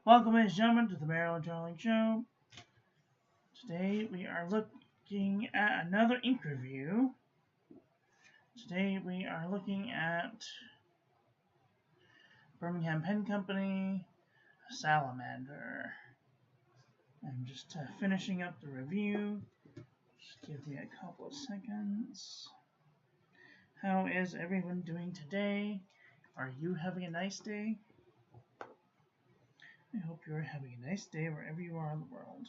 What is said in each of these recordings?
Welcome, ladies and gentlemen, to the Maryland Journaling Show. Today we are looking at another ink review. Today we are looking at Birmingham Pen Company Salamander. I'm just finishing up the review. Just give me a couple of seconds. How is everyone doing today? Are you having a nice day? I hope you're having a nice day wherever you are in the world.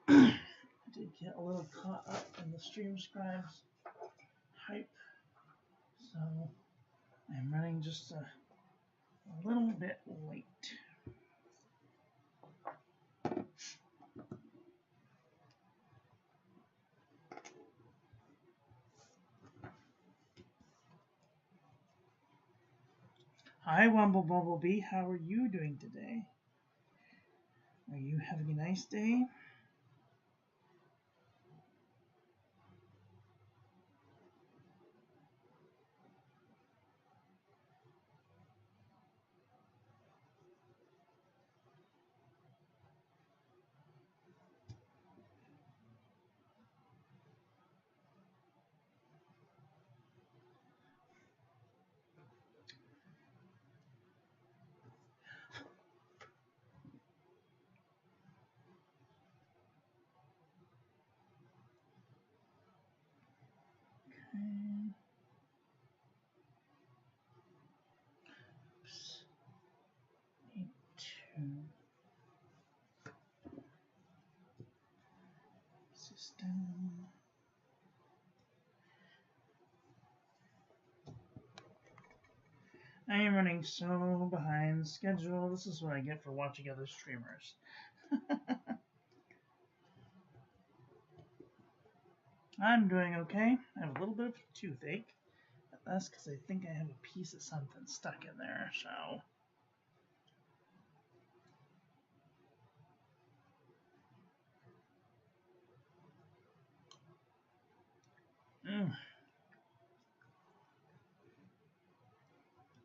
I did get a little caught up in the Stream Scribes hype, so I'm running just a little bit late. Hi, Wumble Bumblebee. How are you doing today? Are you having a nice day? System. I am running so behind schedule. This is what I get for watching other streamers. I'm doing okay. I have a little bit of toothache. That's because I think I have a piece of something stuck in there, so.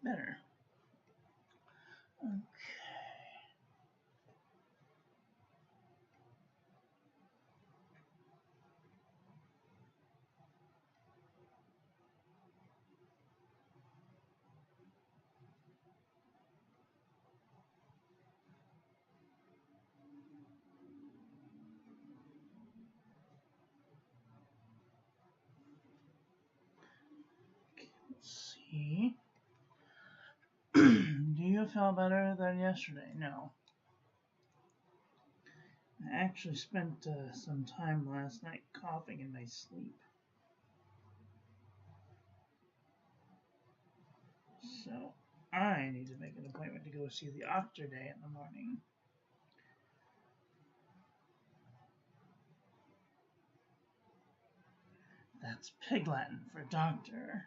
Better. Okay. Let's see. Do you feel better than yesterday? No. I actually spent some time last night coughing in my sleep. So I need to make an appointment to go see the doctor today in the morning. That's Pig Latin for doctor.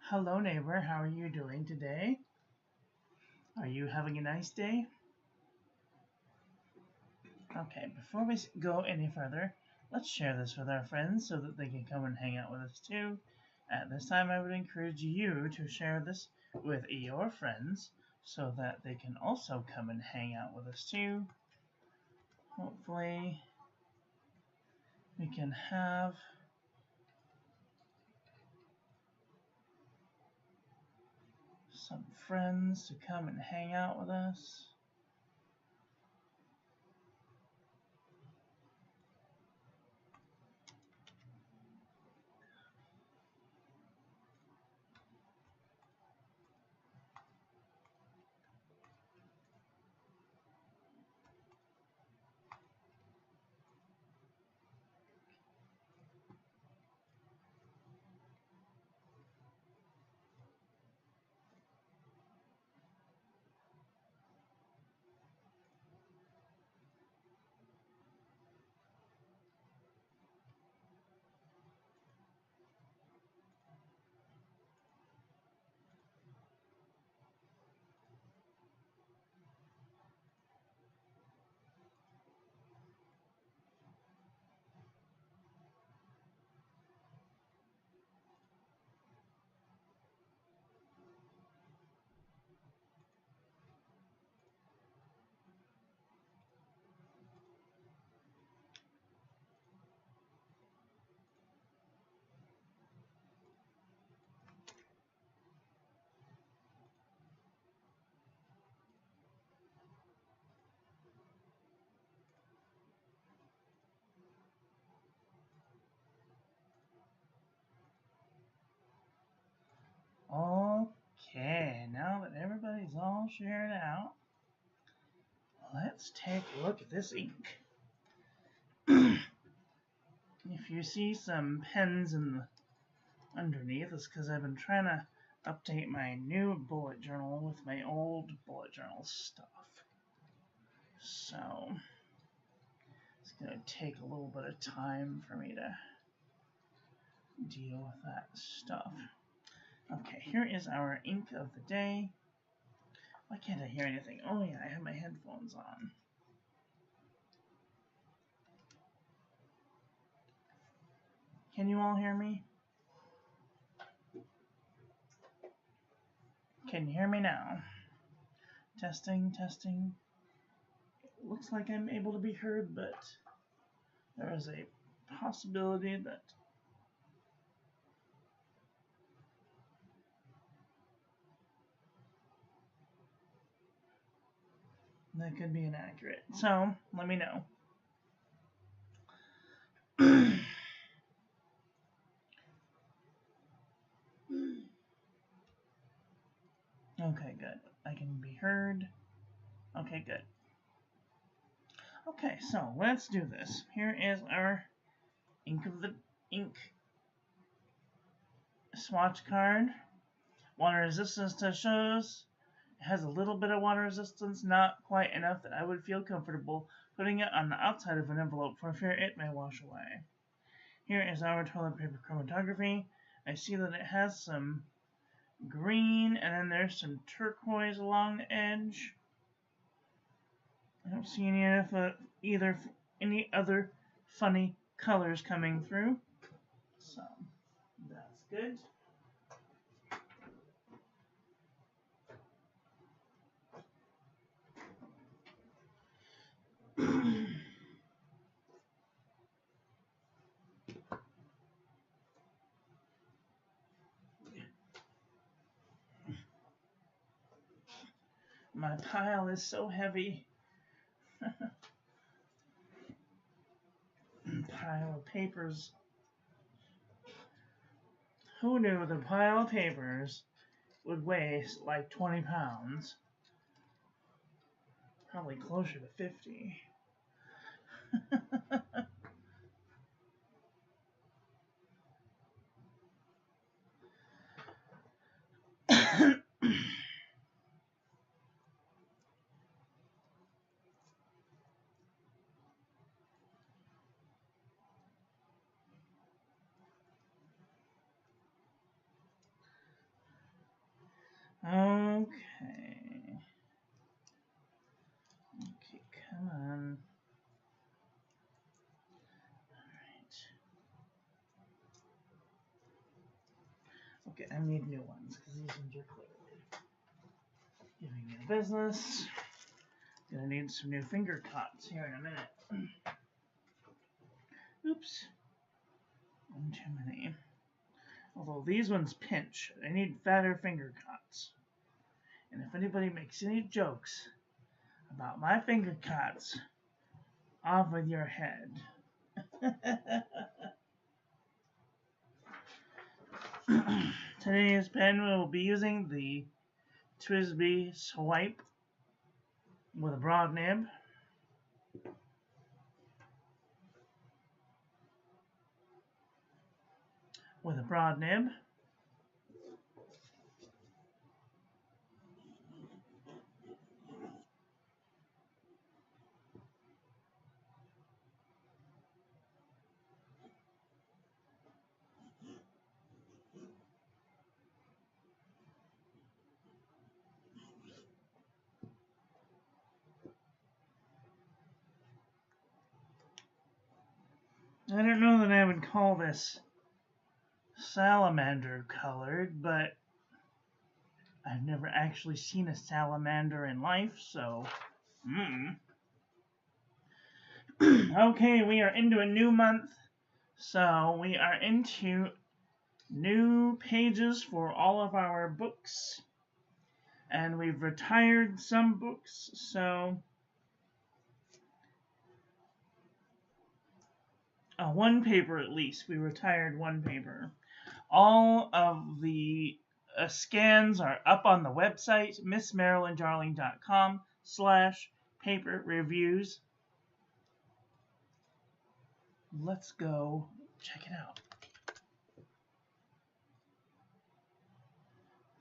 Hello, neighbor. How are you doing today? Are you having a nice day? Okay, before we go any further, let's share this with our friends so that they can come and hang out with us too. At this time, I would encourage you to share this with your friends so that they can also come and hang out with us too. Hopefully, we can have some friends to come and hang out with us. I'll share it out. Let's take a look at this ink. If you see some pens underneath, it's because I've been trying to update my new bullet journal with my old bullet journal stuff. So it's going to take a little bit of time for me to deal with that stuff. Okay, here is our ink of the day. Why can't I hear anything? Oh yeah, I have my headphones on. Can you all hear me? Can you hear me now? Testing, testing. It looks like I'm able to be heard, but there is a possibility that could be inaccurate. So, let me know. Okay, good. I can be heard. Okay, good. Okay, so let's do this. Here is our ink swatch card. Water resistance test shows it has a little bit of water resistance, not quite enough that I would feel comfortable putting it on the outside of an envelope for fear it may wash away. Here is our toilet paper chromatography. I see that it has some green and then there's some turquoise along the edge. I don't see any other funny colors coming through, so that's good. My pile is so heavy. Pile of papers. Who knew the pile of papers would weigh like 20 pounds? Probably closer to 50. Okay, come on. Alright. Okay, I need new ones because these ones are clearly giving me the business. Gonna need some new finger cuts here in a minute. Oops. One too many. Although these ones pinch. I need fatter finger cuts. And if anybody makes any jokes about my finger cuts, off with your head. Today's pen will be using the TWSBI Swipe with a broad nib. With a broad nib. I don't know that I would call this salamander colored, but I've never actually seen a salamander in life, so Okay, we are into a new month, so we are into new pages for all of our books, and we've retired some books, so one paper at least. We retired one paper. All of the scans are up on the website, missmarilyndarling.com/paper reviews. Let's go check it out.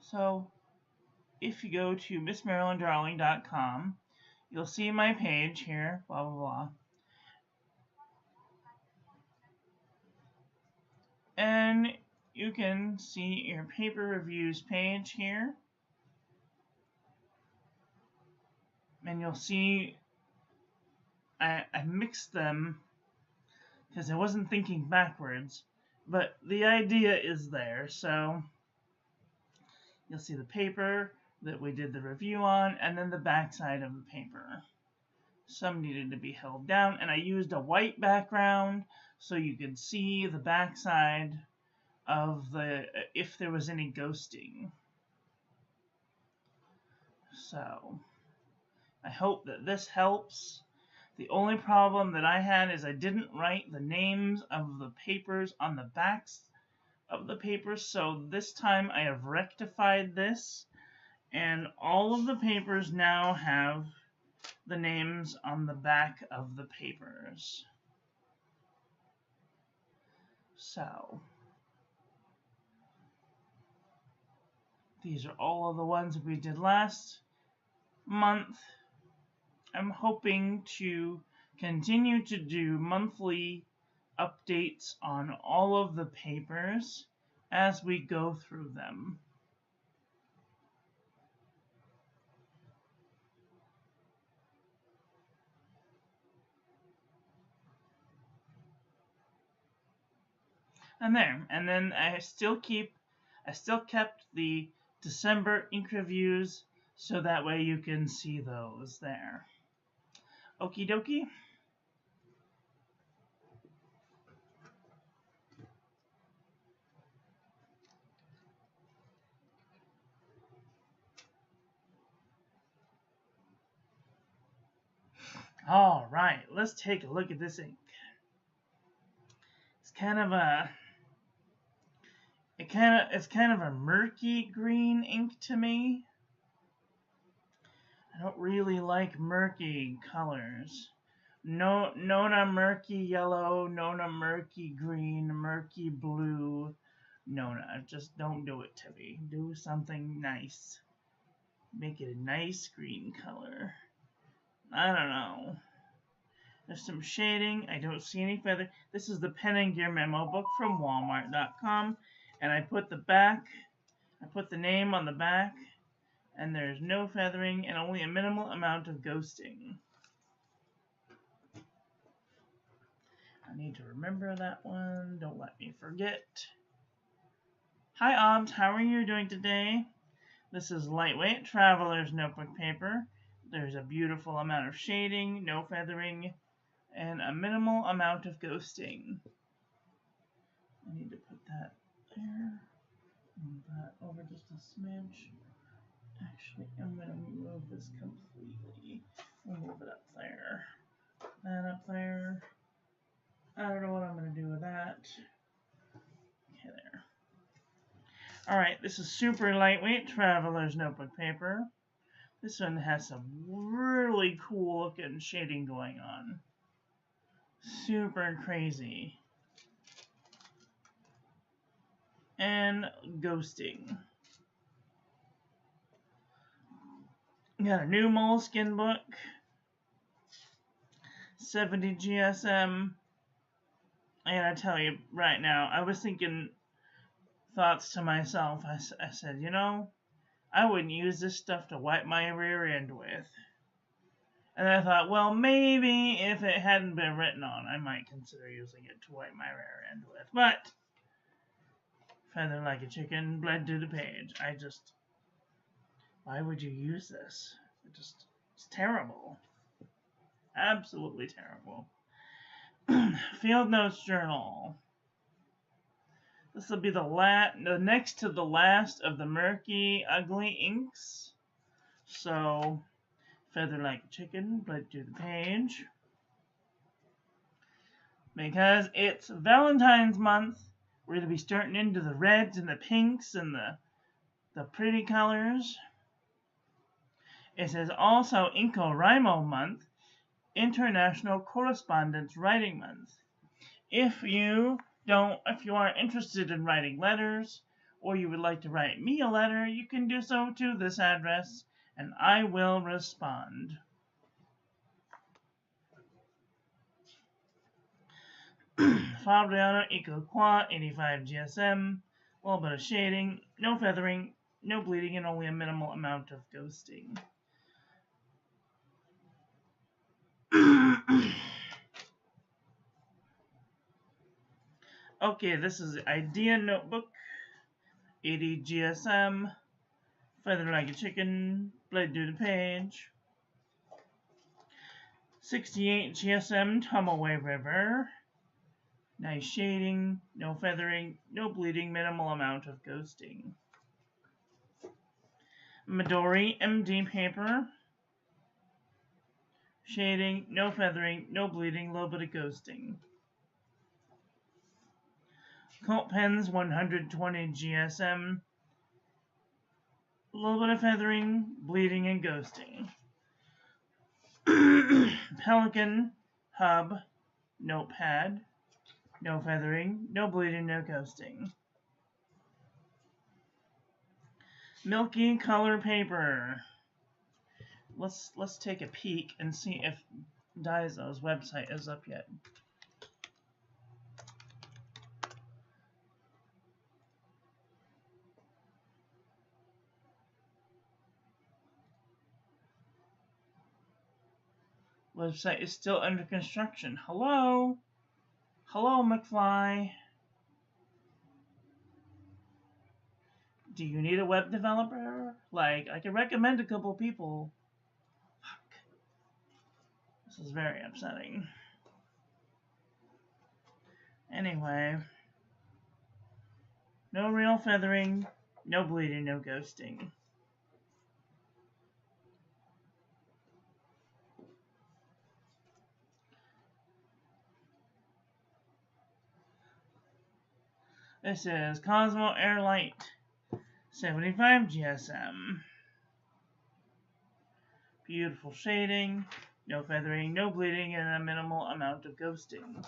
So, if you go to missmarilyndarling.com, you'll see my page here, blah, blah, blah. And you can see your paper reviews page here. And you'll see I mixed them because I wasn't thinking backwards. But the idea is there. So you'll see the paper that we did the review on, and then the back side of the paper. Some needed to be held down, and I used a white background so you could see the back side of the, if there was any ghosting. So I hope that this helps. The only problem that I had is I didn't write the names of the papers on the backs of the papers, so this time I have rectified this, and all of the papers now have the names on the back of the papers. So these are all of the ones we did last month. I'm hoping to continue to do monthly updates on all of the papers as we go through them. And there, and then I still kept the December ink reviews, so that way you can see those there. Okie dokie. All right, let's take a look at this ink. It's kind of a murky green ink to me. I don't really like murky colors. Nona murky yellow, Nona murky green, murky blue. Nona, just don't do it to me. Do something nice. Make it a nice green color. I don't know. There's some shading. I don't see any feather. This is the Pen and Gear memo book from Walmart.com. And I put the name on the back. And there's no feathering and only a minimal amount of ghosting. I need to remember that one. Don't let me forget. Hi, Obs. How are you doing today? This is lightweight traveler's notebook paper. There's a beautiful amount of shading, no feathering, and a minimal amount of ghosting. I need to put that there. Move that over just a smidge. Actually, I'm going to move this completely. We'll move it up there. And up there. I don't know what I'm going to do with that. Okay, there. Alright, this is super lightweight traveler's notebook paper. This one has some really cool looking shading going on. Super crazy. And ghosting. Got a new Moleskine book. 70 GSM. I gotta tell you right now, I was thinking thoughts to myself. I said, you know, I wouldn't use this stuff to wipe my rear end with. And I thought, well, maybe if it hadn't been written on, I might consider using it to wipe my rear end with. But, feather like a chicken, bled to the page. Why would you use this? It's terrible. Absolutely terrible. Field Notes Journal. This will be the next to the last of the murky, ugly inks. So, feather like a chicken, bled to the page. Because it's Valentine's month, we're going to be starting into the reds and the pinks and the the pretty colors. It says also NaNoWriMo month, International Correspondence Writing Month. If you are interested in writing letters, or you would like to write me a letter, you can do so to this address, and I will respond. Fabriano equal qua 85 GSM, a little bit of shading, no feathering, no bleeding, and only a minimal amount of ghosting. Okay, this is the Idea Notebook, 80 GSM, feather like a chicken, blade through the page. 68 GSM Tomoe River. Nice shading, no feathering, no bleeding, minimal amount of ghosting. Midori MD paper. Shading, no feathering, no bleeding, little bit of ghosting. Cult Pens 120 GSM. A little bit of feathering, bleeding, and ghosting. Pelican Hub Notepad. No feathering, no bleeding, no ghosting. Milky color paper. Let's take a peek and see if Daiso's website is up yet. Website is still under construction. Hello? Hello, McFly. Do you need a web developer? Like, I can recommend a couple people. Fuck. This is very upsetting. Anyway. No real feathering, no bleeding, no ghosting. This is Cosmo Air Light, 75 GSM. Beautiful shading, no feathering, no bleeding, and a minimal amount of ghosting.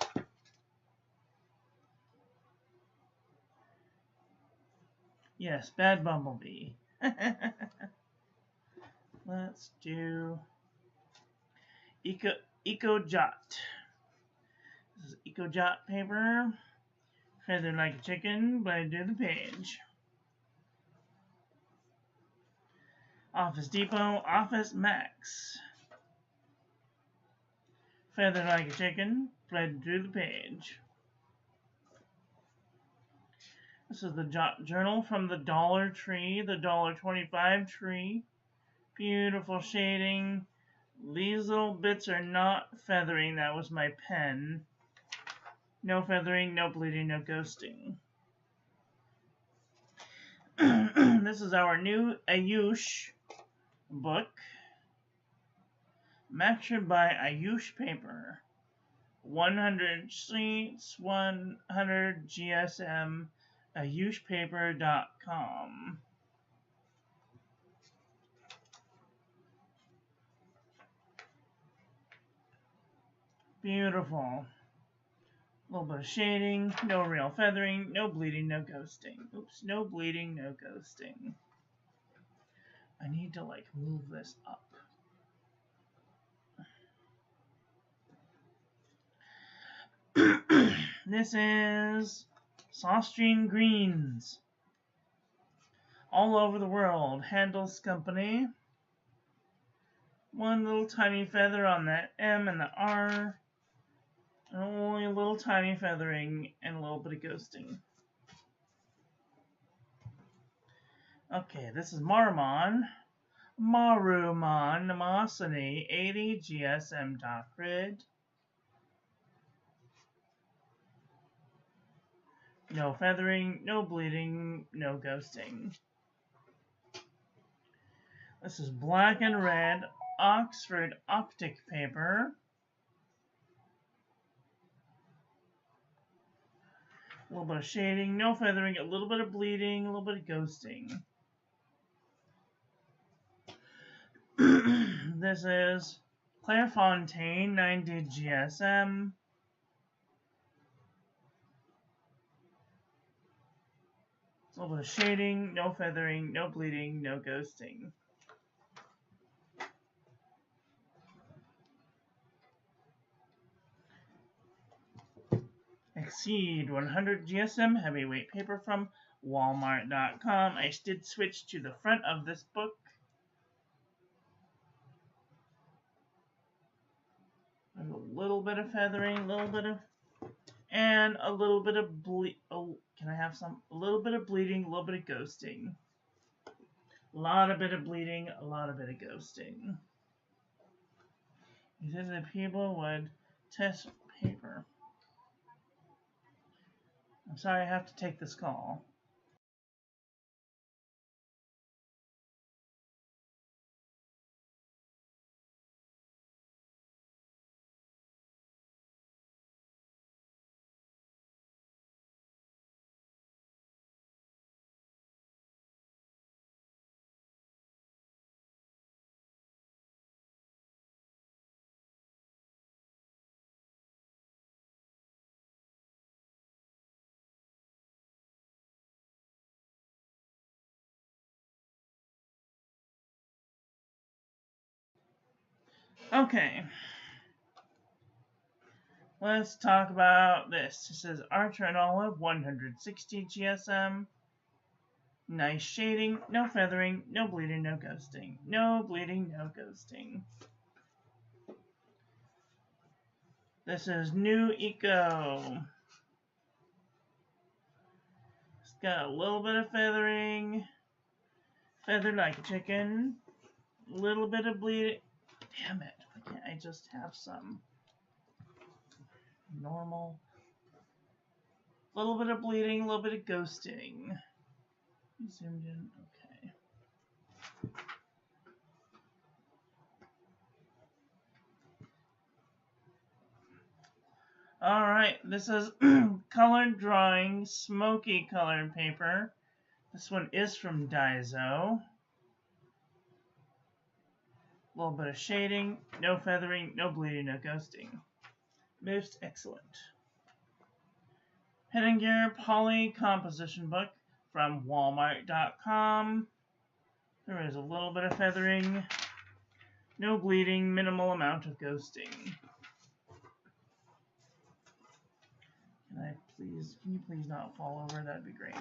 Yes, bad bumblebee. Let's do JOt. This is JOt paper. Feather like a chicken, blade to the page. Office Depot, Office Max. Feather like a chicken, blade to the page. This is the JOt Journal from the Dollar Tree, the $1.25 tree. Beautiful shading. These little bits are not feathering. That was my pen. No feathering, no bleeding, no ghosting. This is our new Ayush book. Manufactured by Ayush paper. 100 sheets, 100 GSM, ayushpaper.com. Beautiful. A little bit of shading, no real feathering, no bleeding, no ghosting. Oops, no bleeding, no ghosting. I need to like move this up. This is sostrene greens. All over the world. Handelskompagnie. One little tiny feather on that M and the R. And only a little tiny feathering and a little bit of ghosting. Okay, this is Marumon mnemosyne 80 GSM dot grid. No feathering, no bleeding, no ghosting. This is black and red Oxford Optic paper. A little bit of shading, no feathering, a little bit of bleeding, a little bit of ghosting. This is Clairefontaine 90 GSM. A little bit of shading, no feathering, no bleeding, no ghosting. Exceed 100 GSM heavyweight paper from Walmart.com. I did switch to the front of this book. There's a little bit of feathering, a little bit of, and a little bit of can I have some? A little bit of bleeding, a little bit of ghosting. A lot of bit of bleeding, a lot of bit of ghosting. He said that people would test paper. I'm sorry, I have to take this call. Okay. Let's talk about this. It says Archer and Olive, 160 GSM. Nice shading, no feathering, no bleeding, no ghosting. No bleeding, no ghosting. This is New Eco. It's got a little bit of feathering. Feathered like a chicken. A little bit of bleeding. Damn it, why can't I just have some normal? A little bit of bleeding, a little bit of ghosting. Zoomed in, okay. Alright, this is colored drawing, smoky colored paper. This one is from Daiso. A little bit of shading, no feathering, no bleeding, no ghosting. Most excellent. Pen & Gear Poly Composition Book from Walmart.com. There is a little bit of feathering, no bleeding, minimal amount of ghosting. Can you please not fall over? That'd be great.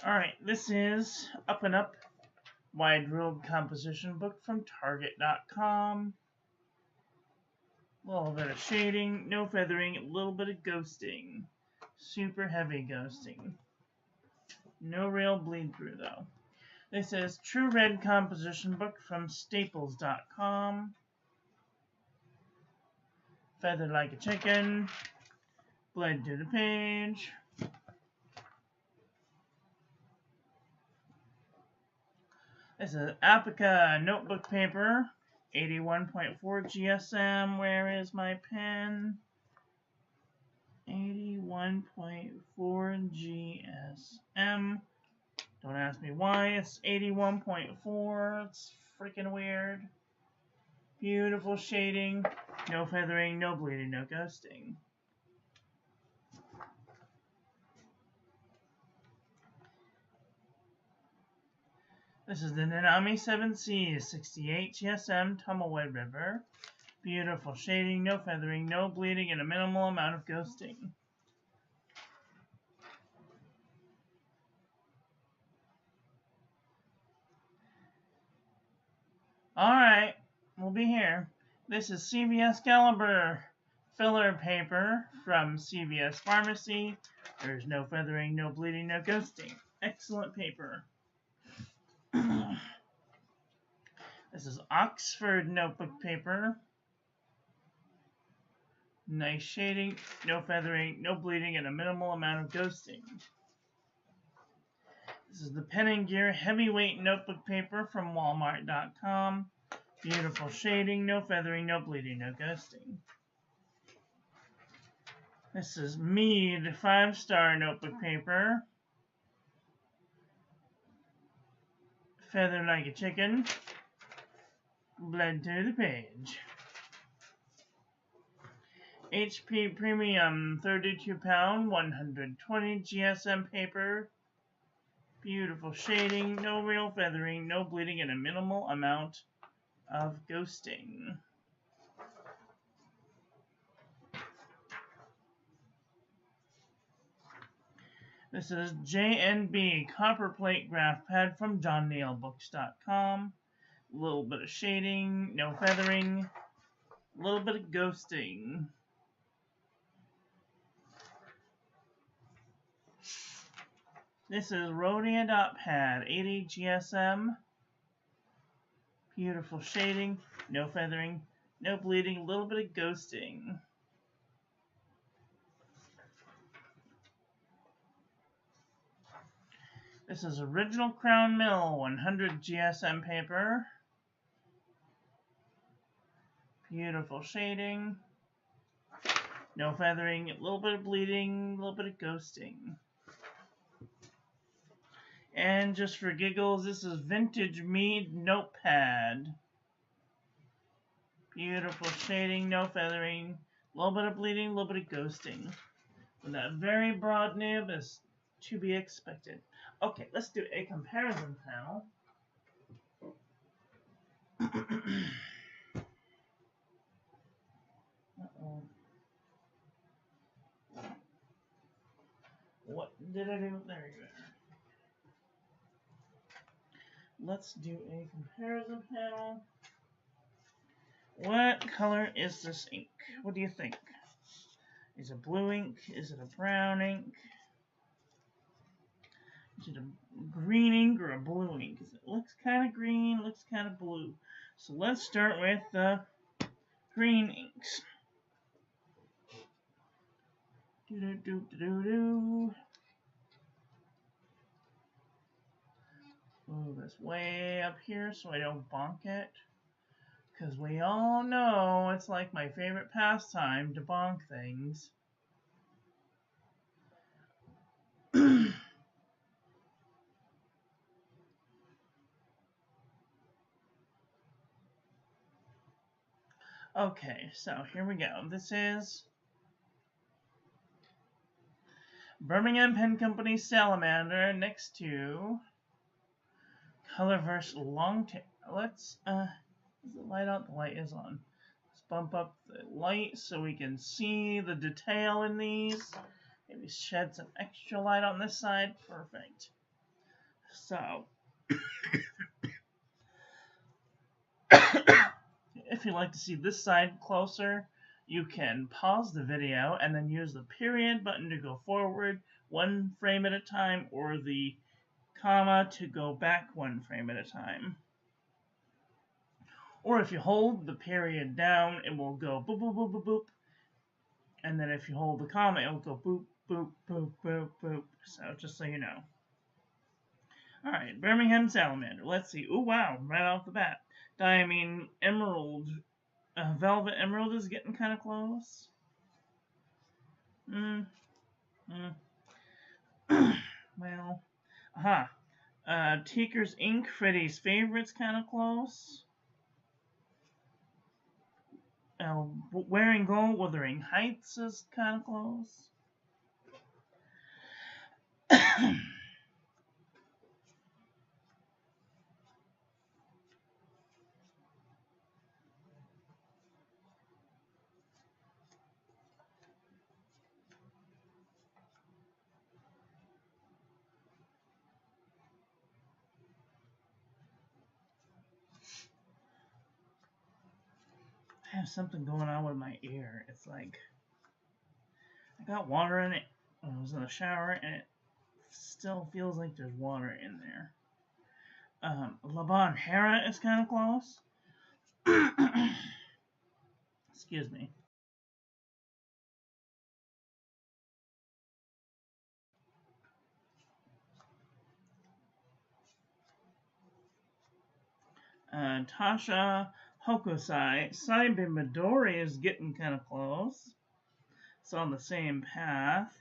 Alright, this is Up and Up Wide Ruled Composition Book from Target.com. A little bit of shading, no feathering, a little bit of ghosting. Super heavy ghosting. No real bleed through though. This is True Red Composition Book from Staples.com. Feathered like a chicken. Bled to the page. This is Apica Notebook paper. 81.4 GSM. Where is my pen? 81.4 GSM. Don't ask me why it's 81.4. It's freaking weird. Beautiful shading. No feathering, no bleeding, no ghosting. This is the Nanami 7C 68 GSM Tomoe River. Beautiful shading, no feathering, no bleeding, and a minimal amount of ghosting. Alright, we'll be here. This is CVS Caliber filler paper from CVS Pharmacy. There's no feathering, no bleeding, no ghosting. Excellent paper. This is Oxford notebook paper. Nice shading, no feathering, no bleeding, and a minimal amount of ghosting. This is the Pen & Gear heavyweight notebook paper from Walmart.com. Beautiful shading, no feathering, no bleeding, no ghosting. This is Mead 5-star notebook paper. Feather like a chicken. Bled to the page. HP Premium 32 pound, 120 GSM paper. Beautiful shading, no real feathering, no bleeding, and a minimal amount of ghosting. This is JNB Copperplate Graph Pad from JohnNeilBooks.com. A little bit of shading, no feathering, a little bit of ghosting. This is Rhodia Dot Pad, 80 GSM. Beautiful shading, no feathering, no bleeding, a little bit of ghosting. This is Original Crown Mill, 100 GSM paper. Beautiful shading, no feathering, a little bit of bleeding, a little bit of ghosting. And just for giggles, this is Vintage Mead Notepad. Beautiful shading, no feathering, a little bit of bleeding, a little bit of ghosting. With that very broad nib is to be expected. Okay, let's do a comparison panel. Uh-oh. What did I do? There you go. Let's do a comparison panel. What color is this ink? What do you think? Is it blue ink? Is it a brown ink? Is it a green ink or a blue ink? It looks kind of green, looks kind of blue. So let's start with the green inks. Move this way up here so I don't bonk it. Because we all know it's like my favorite pastime to bonk things. Okay, so here we go. This is Birmingham Pen Co Salamander next to Colorverse Longtail. Let's, is the light out? The light is on. Let's bump up the light so we can see the detail in these. Maybe shed some extra light on this side. Perfect. So, if you'd like to see this side closer, you can pause the video and then use the period button to go forward 1 frame at a time, or the comma to go back 1 frame at a time. Or if you hold the period down, it will go boop, boop, boop, boop, boop. And then if you hold the comma, it will go boop, boop, boop, boop, boop. So just so you know. Alright, Birmingham Salamander. Let's see. Oh, wow, right off the bat. Diamine Emerald. Velvet Emerald is getting kind of close. Well, Teaker's Ink, Freddy's Favorites, kind of close. Wearing Gold, Wuthering Heights is kind of close. I have something going on with my ear. It's like I got water in it when I was in the shower, and it still feels like there's water in there. Laban Hera is kind of close. Excuse me. Tasha Hokusai. Saibe Midori is getting kind of close. It's on the same path.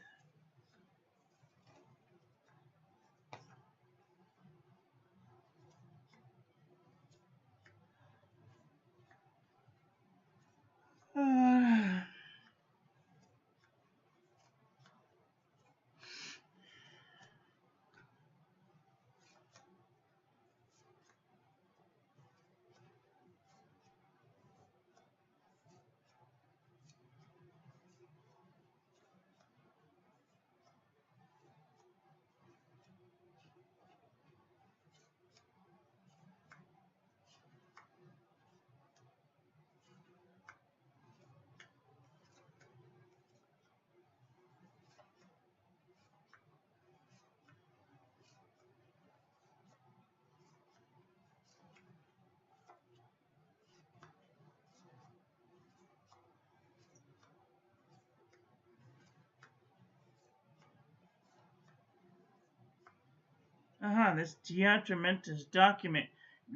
This diatramentus document.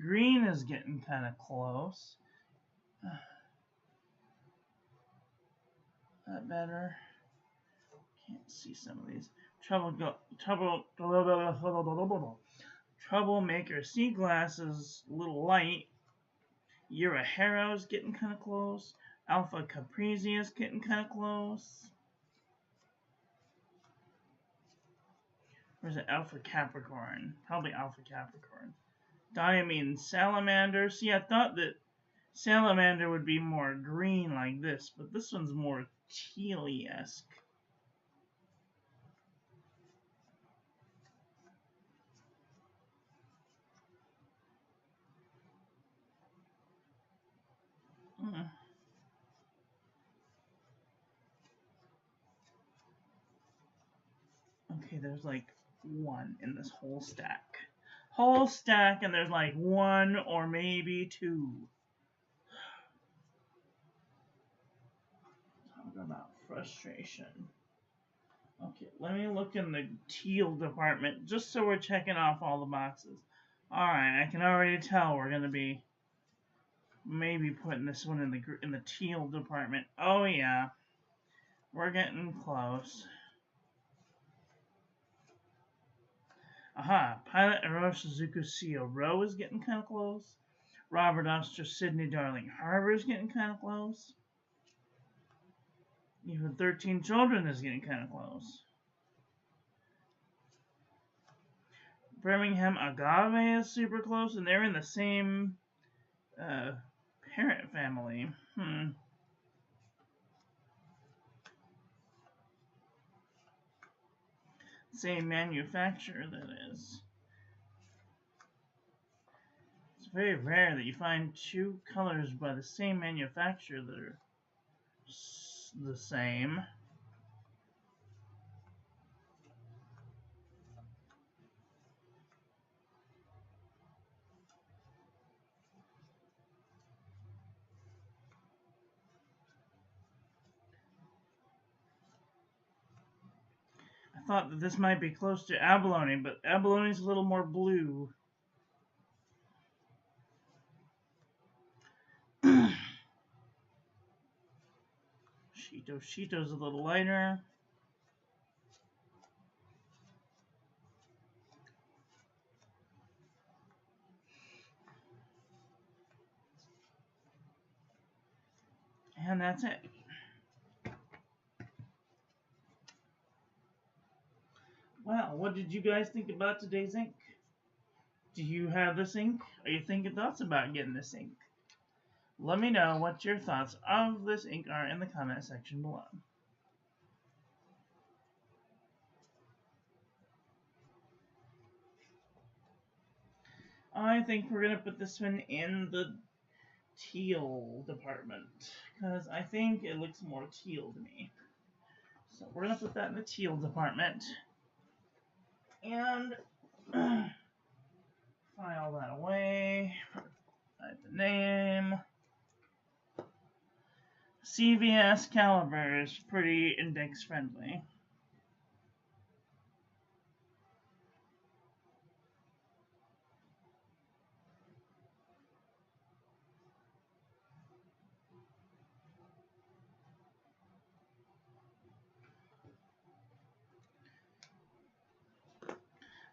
Green is getting kind of close. That better? Can't see some of these. Troublemaker sea glasses, little light. Urahero's getting kind of close. Alpha Caprese is getting kind of close. Or is it Alpha Capricorn? Probably Alpha Capricorn. Diamine Salamander. See, I thought that Salamander would be more green like this, but this one's more teal-esque. Okay, there's like one in this whole stack. Whole stack, and there's like one or maybe two. Talk about frustration. Okay, let me look in the teal department just so we're checking off all the boxes. Alright, I can already tell we're going to be maybe putting this one in the teal department. Oh yeah, we're getting close. Pilot Eros Suzuki Seo Row is getting kind of close. Robert Oster Sydney Darling Harbor is getting kind of close. Even 13 Children is getting kind of close. Birmingham Agave is super close, and they're in the same parent family. Same manufacturer, that is. It's very rare that you find two colors by the same manufacturer that are the same. I thought that this might be close to abalone, but abalone is a little more blue. Shito's a little lighter. And that's it. Well, what did you guys think about today's ink? Do you have this ink? Are you thinking thoughts about getting this ink? Let me know what your thoughts of this ink are in the comment section below. I think we're going to put this one in the teal department, because I think it looks more teal to me. So we're going to put that in the teal department. And file that away. Write the name. CVS caliber is pretty index friendly.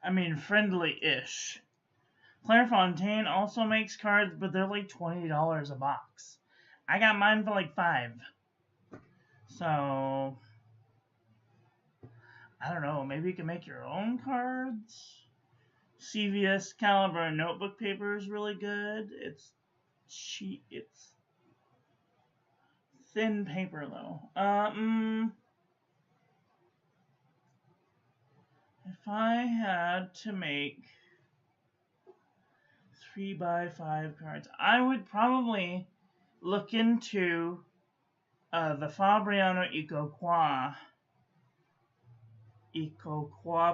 I mean, friendly-ish. Clairefontaine also makes cards, but they're like $20 a box. I got mine for like $5. So, I don't know, maybe you can make your own cards? CVS Caliber notebook paper is really good. It's cheap. It's thin paper, though. If I had to make 3x5 cards, I would probably look into the Fabriano Ecoqua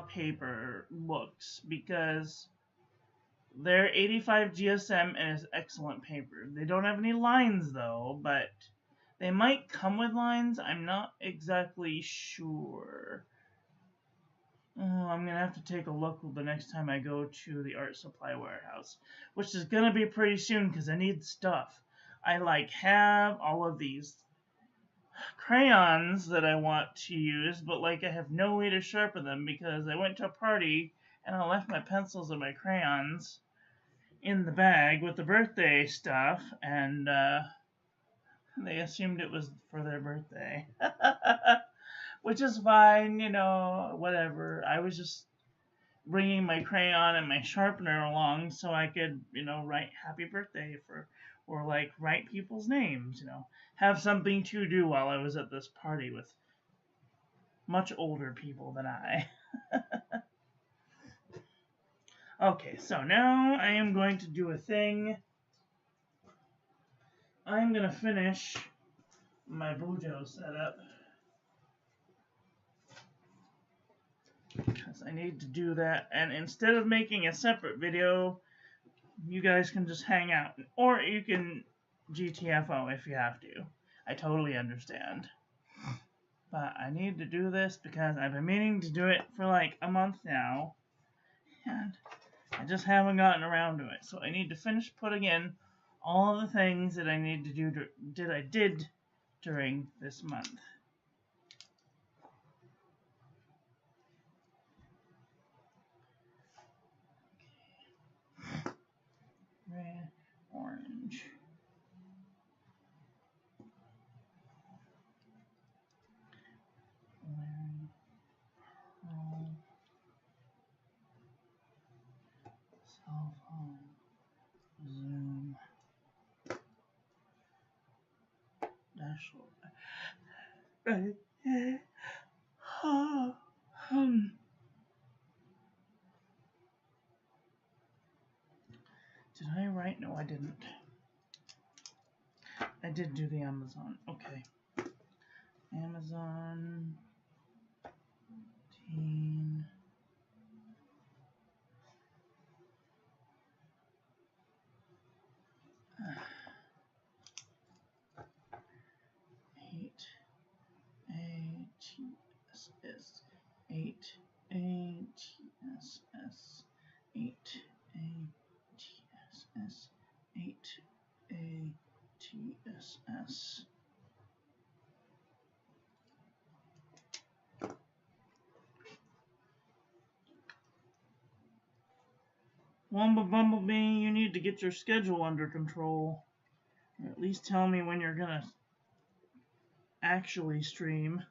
paper books, because they're 85 GSM and is excellent paper. They don't have any lines though, but they might come with lines. I'm not exactly sure. Oh, I'm gonna have to take a look the next time I go to the art supply warehouse, which is gonna be pretty soon because I need stuff. I like have all of these crayons that I want to use, but like I have no way to sharpen them because I went to a party and I left my pencils and my crayons in the bag with the birthday stuff, and they assumed it was for their birthday. Which is fine, you know, whatever. I was just bringing my crayon and my sharpener along so I could, you know, write happy birthday for, or like write people's names, you know, have something to do while I was at this party with much older people than I. Okay, so now I am going to do a thing. I'm going to finish my Bujo setup because I need to do that, and instead of making a separate video, you guys can just hang out, or you can GTFO if you have to. I totally understand. But I need to do this because I've been meaning to do it for like a month now, and I just haven't gotten around to it. So I need to finish putting in all of the things that I need to do that I did during this month. Red, orange. Pearl, cell phone, Zoom, dashboard. Did I write? No, I didn't. I did do the Amazon. Okay. Amazon. Teen. Eight. A-T-S-S. 8. A-T-S-S. 8. A-T-S-S. 8. A-T-S-S. Bumblebee, you need to get your schedule under control. Or at least tell me when you're gonna actually stream.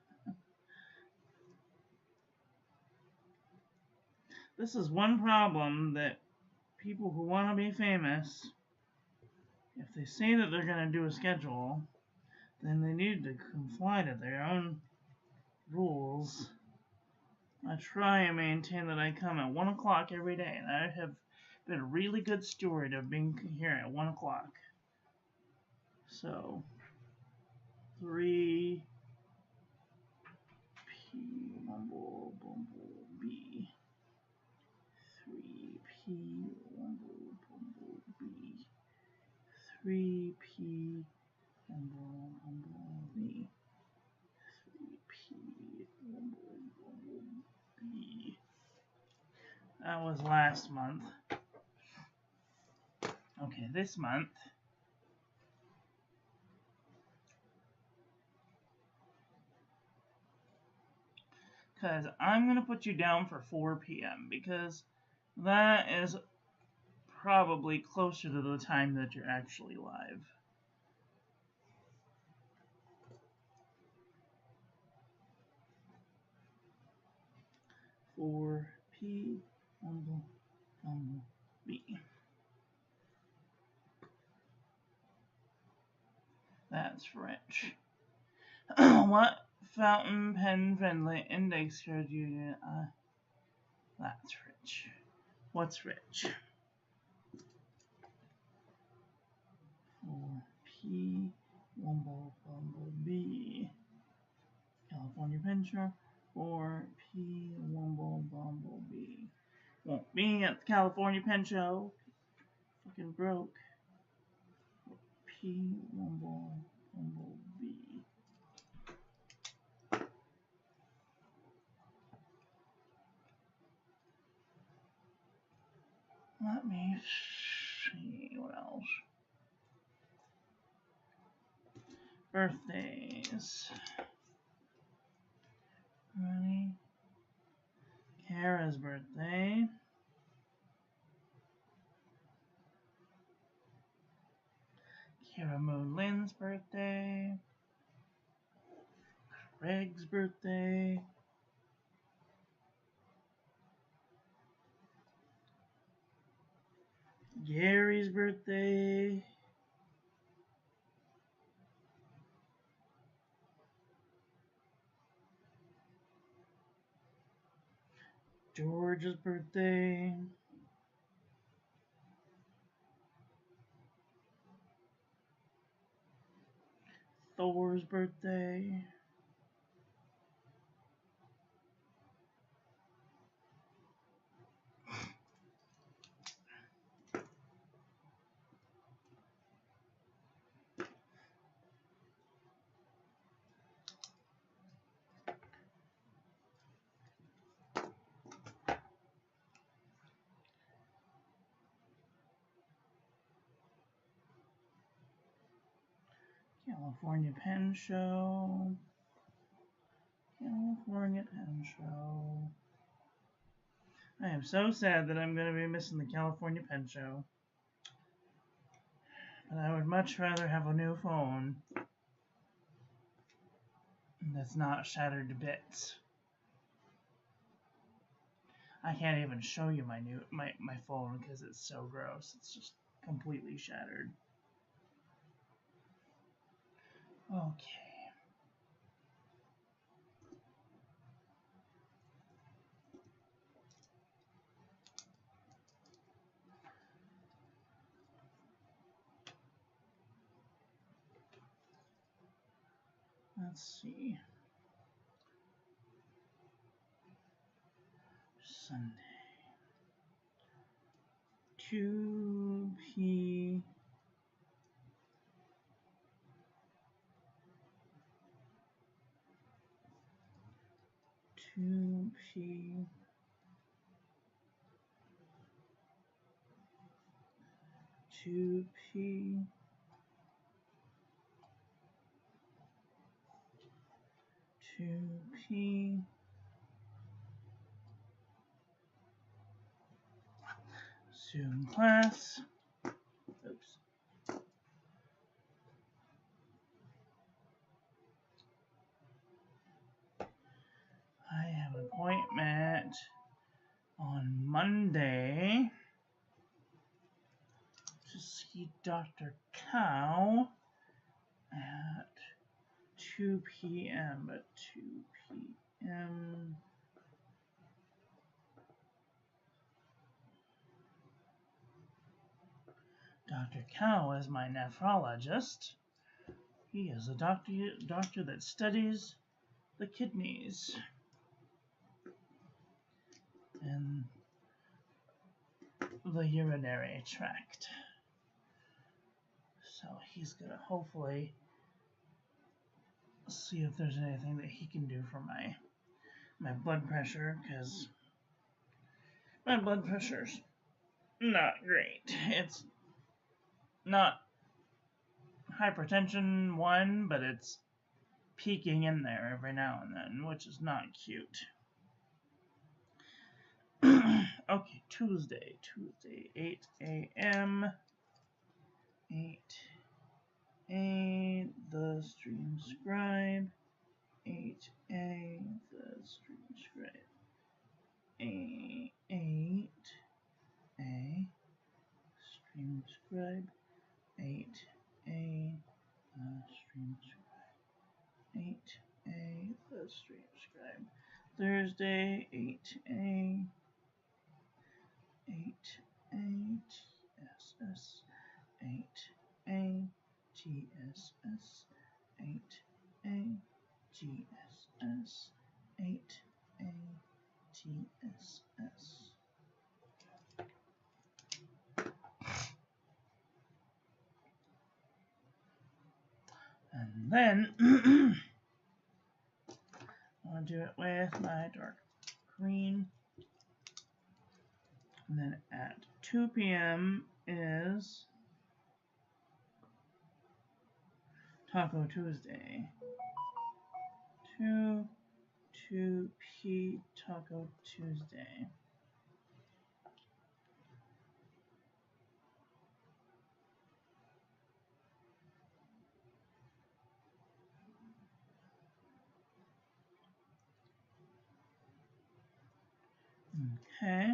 This is one problem that people who want to be famous, if they say that they're going to do a schedule, then they need to comply to their own rules. I try and maintain that I come at 1 o'clock every day, and I have been a really good steward of being here at 1 o'clock. So, 3 P Bumblebee. 3P Bumblebee. 3P Bumblebee. 3P Bumblebee. That was last month. Okay, this month. Because I'm going to put you down for 4 p.m. because that is probably closer to the time that you're actually live. For P Bumblebee. That's French. What fountain pen friendly index card unit? That's rich. What's rich? For P Bumblebee. California Pen Shop. For P Bumblebee. Won't be at the California Pen Show. Fucking broke. P Bumblebee. see what else. Birthdays. Ready? Kara's birthday. Kara Moon Lynn's birthday. Craig's birthday. Gary's birthday. George's birthday. Thor's birthday. California Pen Show. California Pen Show. I am so sad that I'm going to be missing the California Pen Show. But I would much rather have a new phone that's not shattered to bits. I can't even show you my phone because it's so gross. It's just completely shattered. Okay. Let's see. Sunday. 2P. 2P. 2P. 2P. Zoom class. Oops. I have an appointment on Monday to see Dr. Cow at 2 p.m. At 2 p.m. Dr. Cow is my nephrologist. He is a doctor that studies the kidneys and the urinary tract. So he's going to hopefully see if there's anything that he can do for my blood pressure, because my blood pressure's not great. It's not hypertension 1, but it's peeking in there every now and then, which is not cute. Okay, Tuesday, 8 a.m. 8A, the stream scribe. 8A, the stream scribe. 8A, stream scribe. 8A, the stream scribe. 8A, the stream scribe. Thursday, 8A. 8A, TSS. 8A, TSS. 8A, TSS. 8A, TSS. And then I'll do it with my dark green And then at 2 p.m. is Taco Tuesday. 2p Taco Tuesday. Okay.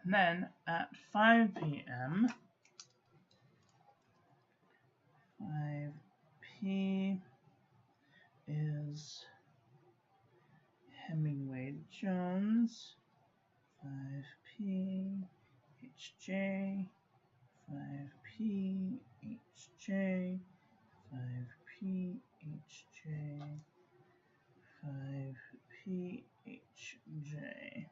And then at 5 p.m., 5p is Hemingway Jones. 5p HJ. 5p HJ. 5p HJ. 5p HJ.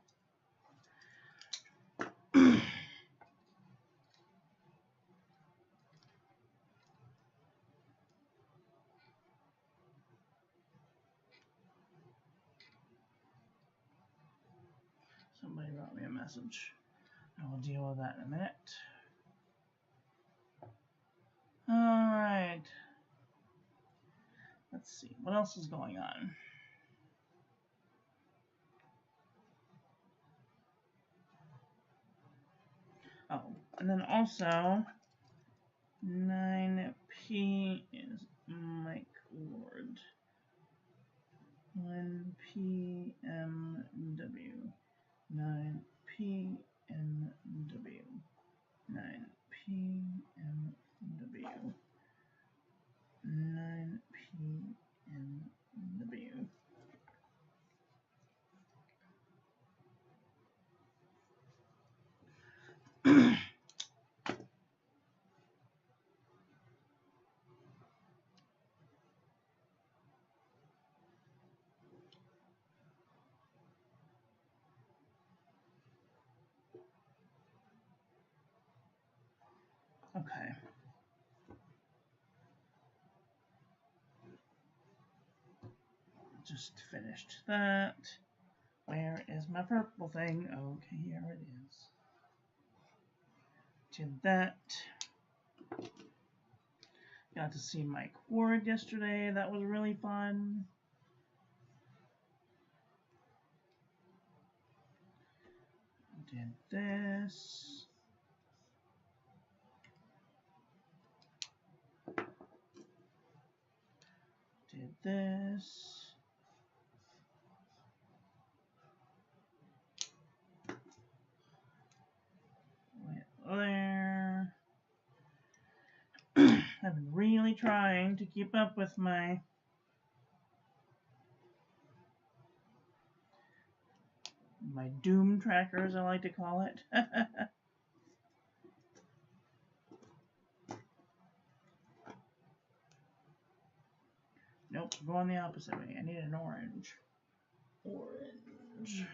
Somebody wrote me a message. I will deal with that in a minute. Alright. Let's see. What else is going on? Oh, and then also 9p is Mike Ward. 9pmw. 9pmw. 9pmw. 9pmw. Okay. Just finished that. Where is my purple thing? Okay, here it is. Did that. Got to see Mike Ward yesterday. That was really fun. Did this. Did this. Went there. I've been really trying to keep up with my doom trackers, I like to call it. Nope, going the opposite way. I need an orange. Orange.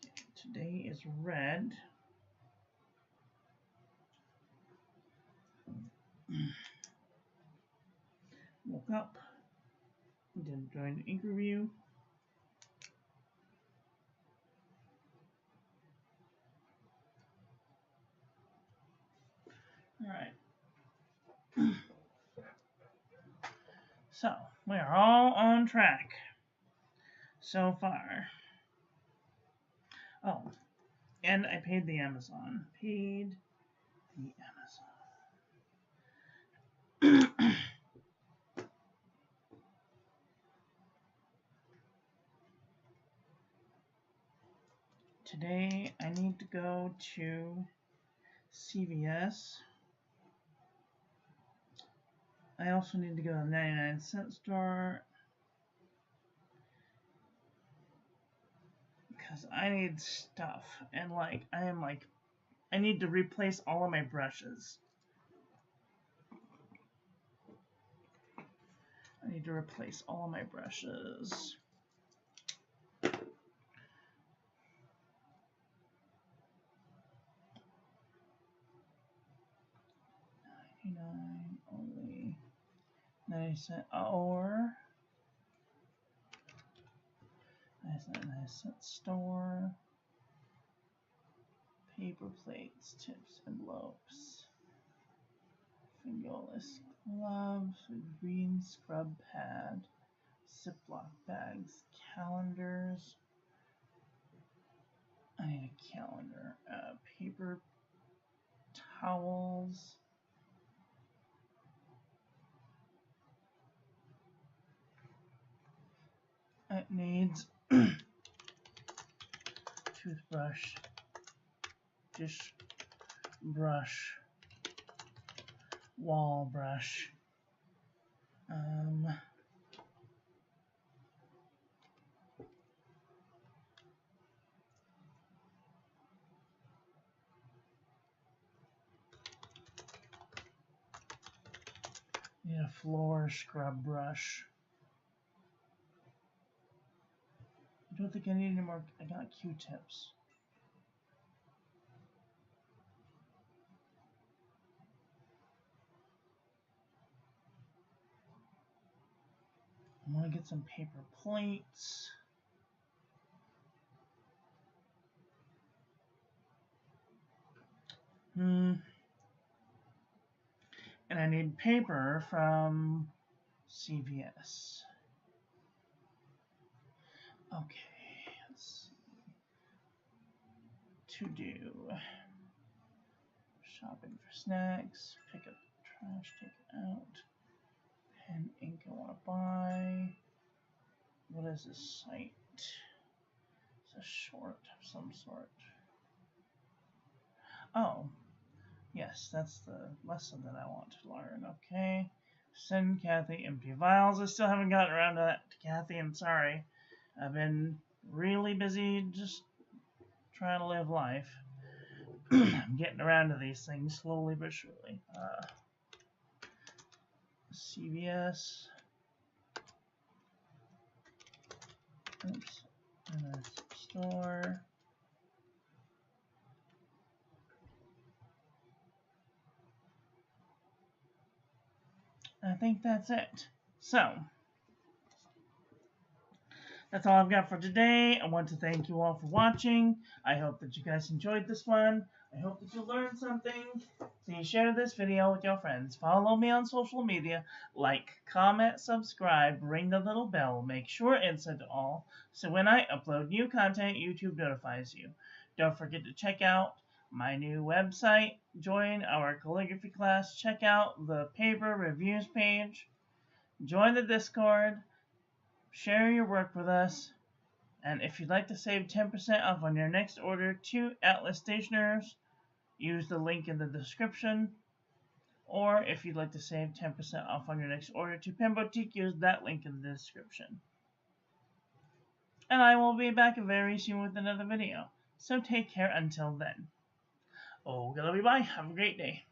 Okay, today is red. Woke up. Did join the ink review. Alright. So, we are all on track so far. Oh, and I paid the Amazon. Paid the Amazon. Today I need to go to CVS. I also need to go to the 99-cent store because I need stuff, and I need to replace all of my brushes. I need to replace all of my brushes. I said or. I said store. Paper plates, tips, envelopes. Fingerless gloves, green scrub pad, Ziploc bags, calendars. I need a calendar. Paper towels. It needs toothbrush, dish brush, wall brush. Need a floor scrub brush. I don't think I need any more. I got Q-tips. I want to get some paper plates. And I need paper from CVS. Okay, let's see. To do. Shopping for snacks. Pick up trash, take it out. Pen, ink I want to buy. What is this site? It's a short of some sort. Oh, yes, that's the lesson that I want to learn. Okay. Send Kathy empty vials. I still haven't gotten around to that, Kathy. I'm sorry. I've been really busy just trying to live life. I'm getting around to these things slowly but surely. CVS. Oops. Store. I think that's it. So, that's all I've got for today. I want to thank you all for watching. I hope that you guys enjoyed this one. I hope that you learned something. Please share this video with your friends. Follow me on social media. Like, comment, subscribe, ring the little bell. Make sure it's set to all, so when I upload new content, YouTube notifies you. Don't forget to check out my new website. Join our calligraphy class. Check out the paper reviews page. Join the Discord. Share your work with us. And if you'd like to save 10% off on your next order to Atlas Stationers, use the link in the description. Or if you'd like to save 10% off on your next order to Pen Boutique, use that link in the description. And I will be back very soon with another video. So take care until then. Oh, gotta be bye. Have a great day.